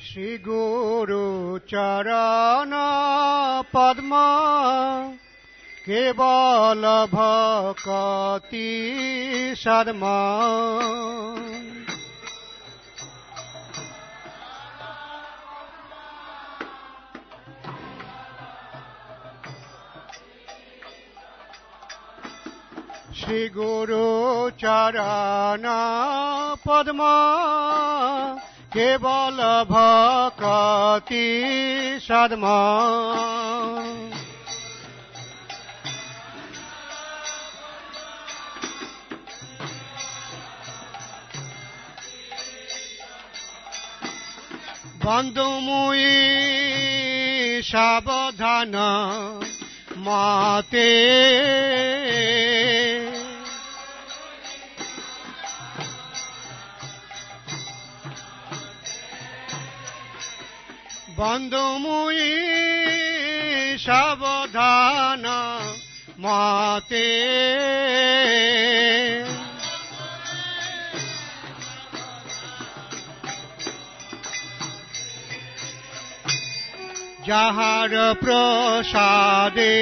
শ্রী গুরু চরণ পদ্ম কেবল ভকতি সদ্মা শ্রী গুরু চরণ পদ্ম কেবল ভকতি সদ্মা বন্ধু মুই সাবধান মাতে বন্ধু মুই সাবধান মাতে যাহার প্রসাদে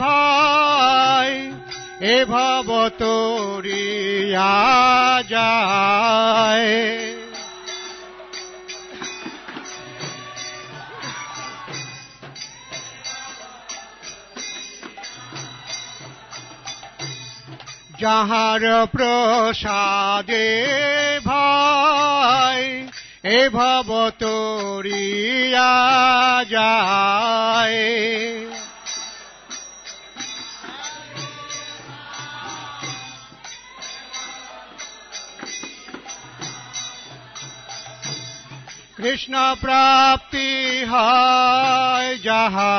ভাই এ ভব তরিয়া যায় যাহার প্রসাদে ভাই এ ভব তরিয়া যায় কৃষ্ণ প্রাপ্তি হয় যাহা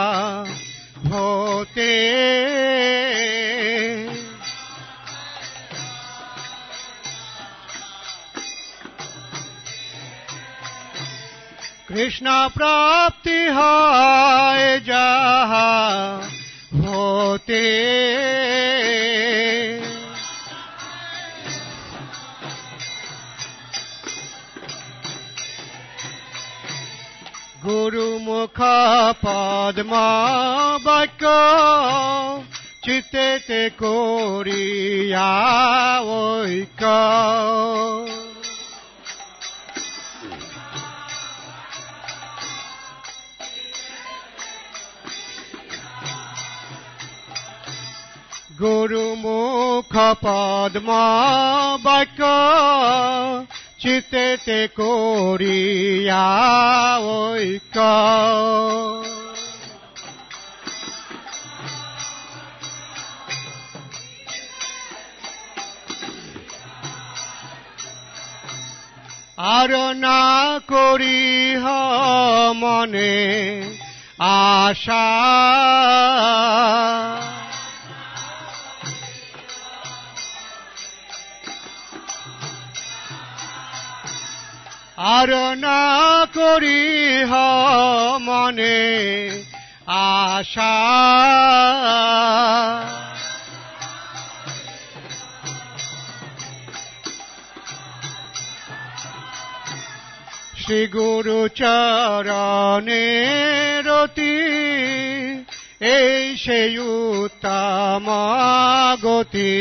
হতে কৃষ্ণ প্রাপ্তি হয় যাহা হতে গুরুমুখ পদ্ম বাক্য চিত্তে করিয়া ঐক্য গুরুমুখ পদ্ম বাক্য চিত্তে করিয়া ঐক্য আর না করিহ মনে আশা আর না করিহ মনে আশা শ্রী গুরু চরণে রতি এই সেই উত্তম গতি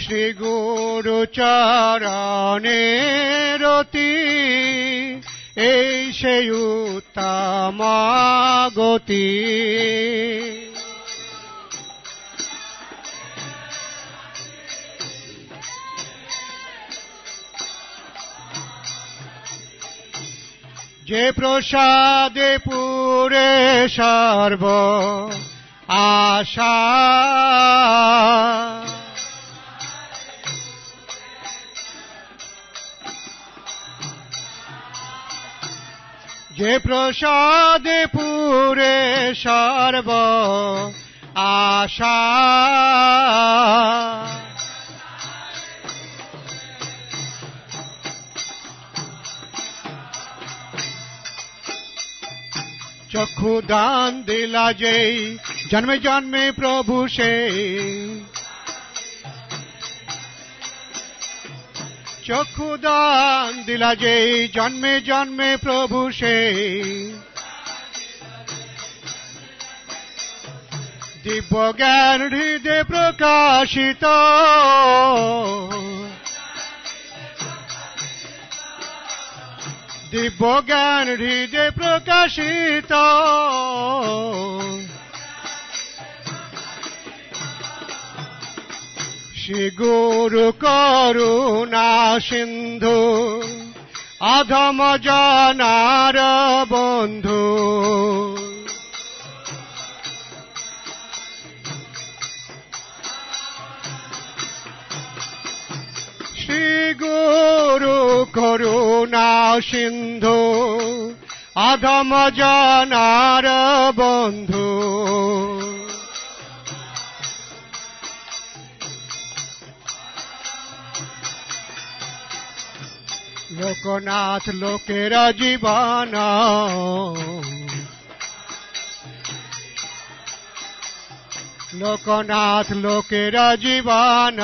শ্রী গুরু চরণে রতি এই সেই উত্তম গতি যে প্রসাদে পুরে সর্ব আশা যে প্রসাদে পুরে সর্ব আশা চক্ষ চক্ষু দান দিলা যেই জন্মে জন্মে প্রভু সে চক্ষু দান দিলা যেই জন্মে জন্মে প্রভু সে দিব্য জ্ঞান হৃদয়ে প্রকাশিত দিব্য জ্ঞান হৃদয়ে প্রকাশিত শ্রী গুরু করুণা সিন্ধু অধম জনার বন্ধু শ্রী গুরু করুণা সিন্ধু অধম জনার বন্ধু লোকনাথ লোকের জীবন লোকনাথ লোকের জীবন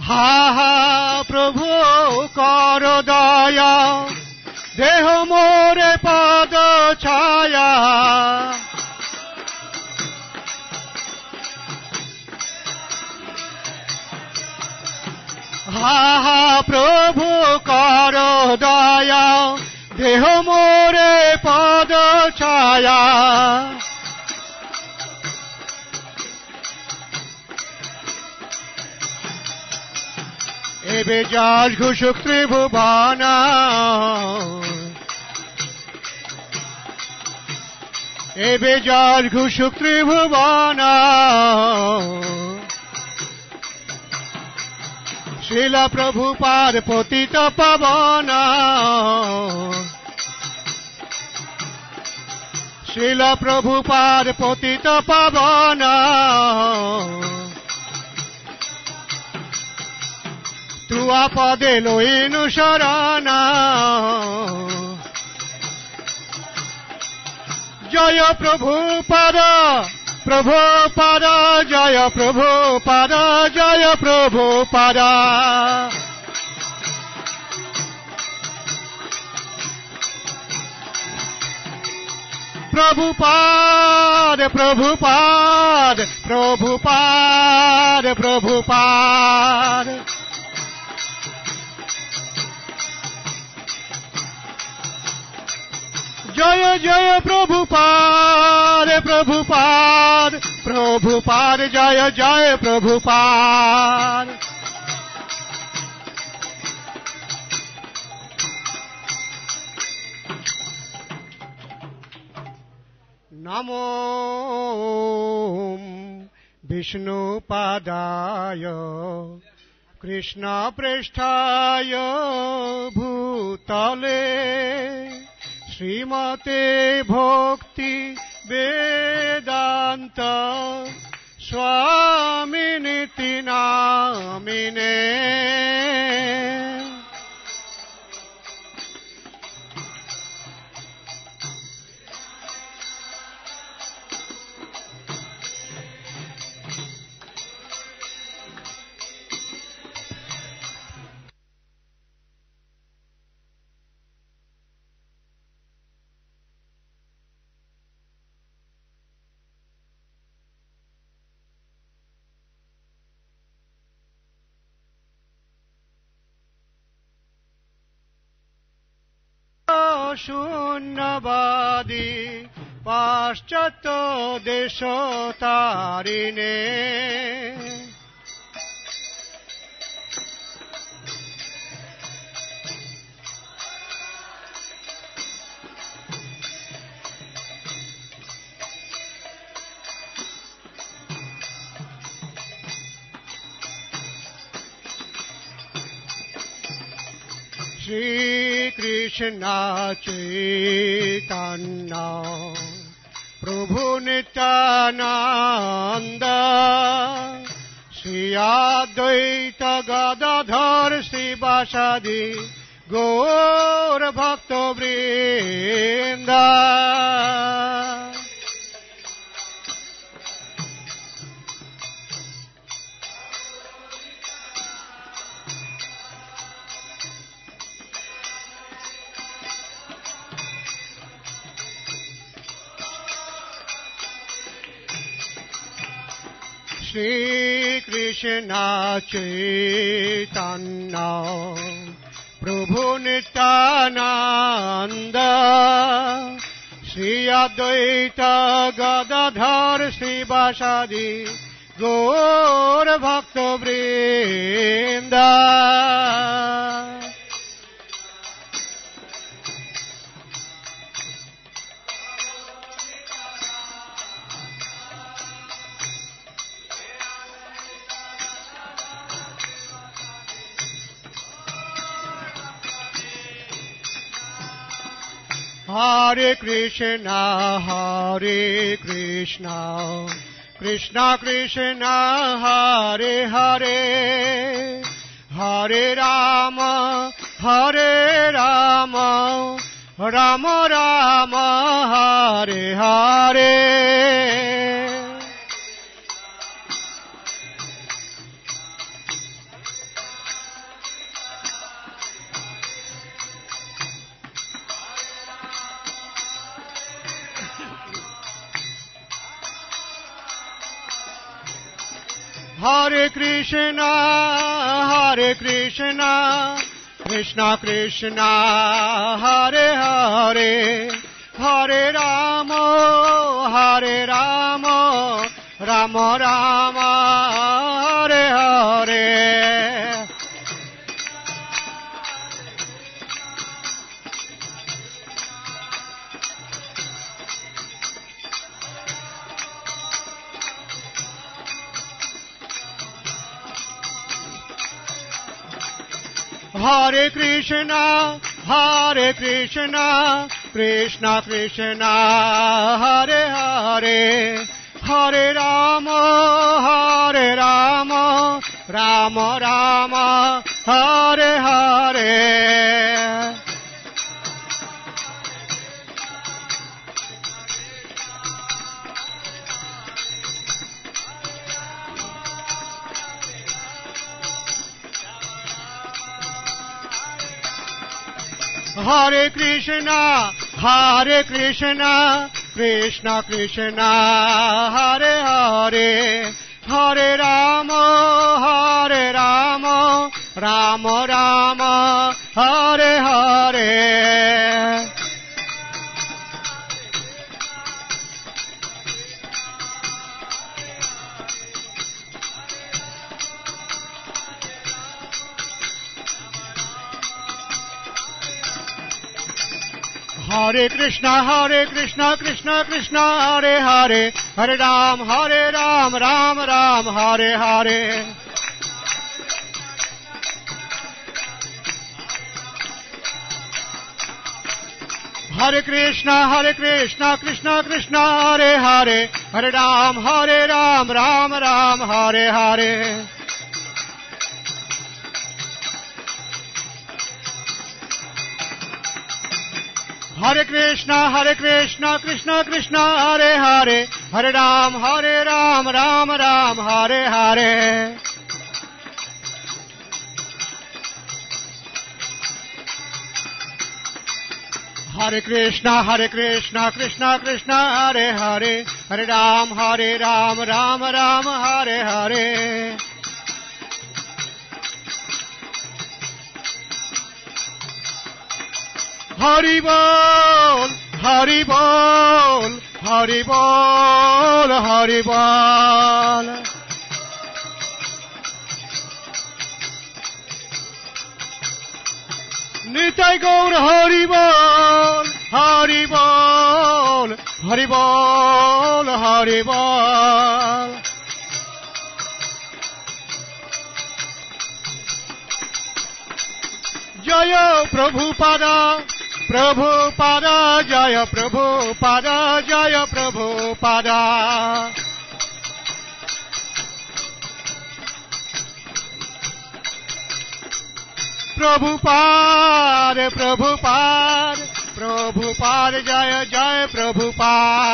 হা হা প্রভু কর দয়া দেহ মোরে পদ ছায়া হা হা প্রভু কর দয়া দেহ মোরে পদ ছায়া এবে যাস ঘোষক ত্রিভুবন এবে যাস ঘোষক ত্রিভুবন শিলা প্রভুপাদ পতিত পাবন শিলা প্রভুপাদ পতিত পাবন তুয়া পদে লইনু শরণ জয় প্রভুপাদ প্রভুপাদ জয় প্রভুপাদ জয় প্রভুপাদ প্রভুপাদ প্রভুপাদ প্রভুপাদ প্রভুপাদ জয় জয় প্রভুপাদ প্রভুপাদ প্রভুপাদ জয় জয় প্রভুপাদ নমো বিষ্ণুপাদায় কৃষ্ণ পৃষ্ঠায় ভূতলে শ্রীমতে ভক্তি বেদান্ত স্বামিনীতি নামিনে শূন্যবাদী পাশ্চাত্য দেশ তারিণে শ্রীকৃষ্ণ চৈতন্য প্রভু নিত্যানন্দ শ্রী অদ্বৈত গদাধর শিবাসাদি গৌর ভক্তবৃন্দ। শ্রী কৃষ্ণ চৈতন্য প্রভু নিত্যানন্দ শ্রী অদ্বৈত গদাধর শ্রীবাসাদি গৌর ভক্তবৃন্দ। Hare Krishna, Krishna Krishna, Hare Hare, Hare Rama, Rama Rama, Hare Hare. Hare Krishna, Krishna Krishna, Hare Hare, Hare Rama, Rama Rama, Hare Hare. Hare Krishna, Krishna Krishna, Hare Hare, Hare Rama, Rama Rama, Hare Hare. Hare Krishna, Krishna Krishna, Hare Hare, Hare Rama, Rama Rama, Hare Hare. Hare Krishna, Krishna Krishna, Hare Hare, Hare Ram, Ram Ram, Hare Hare. Hare Krishna, Krishna Krishna, Hare Hare, Hare Ram, Ram Ram, Hare Hare. Hare Krishna, Krishna Krishna, Hare Hare, Hare Ram, Ram Ram, Hare Hare. Hare Krishna, Krishna Krishna, Hare Hare, Hare Ram, Ram Ram, Hare Hare. Hari Bol, Hari Bol, Hari Bol, Hari Bol. Nitai Gaur Hari Bol, Hari Bol, Hari Bol, Hari Bol. Jaya Prabhupada, Jaya Prabhupada, Jaya Prabhupada. Prabhupada Prabhupada Prabhupada जय जय प्रभुपाद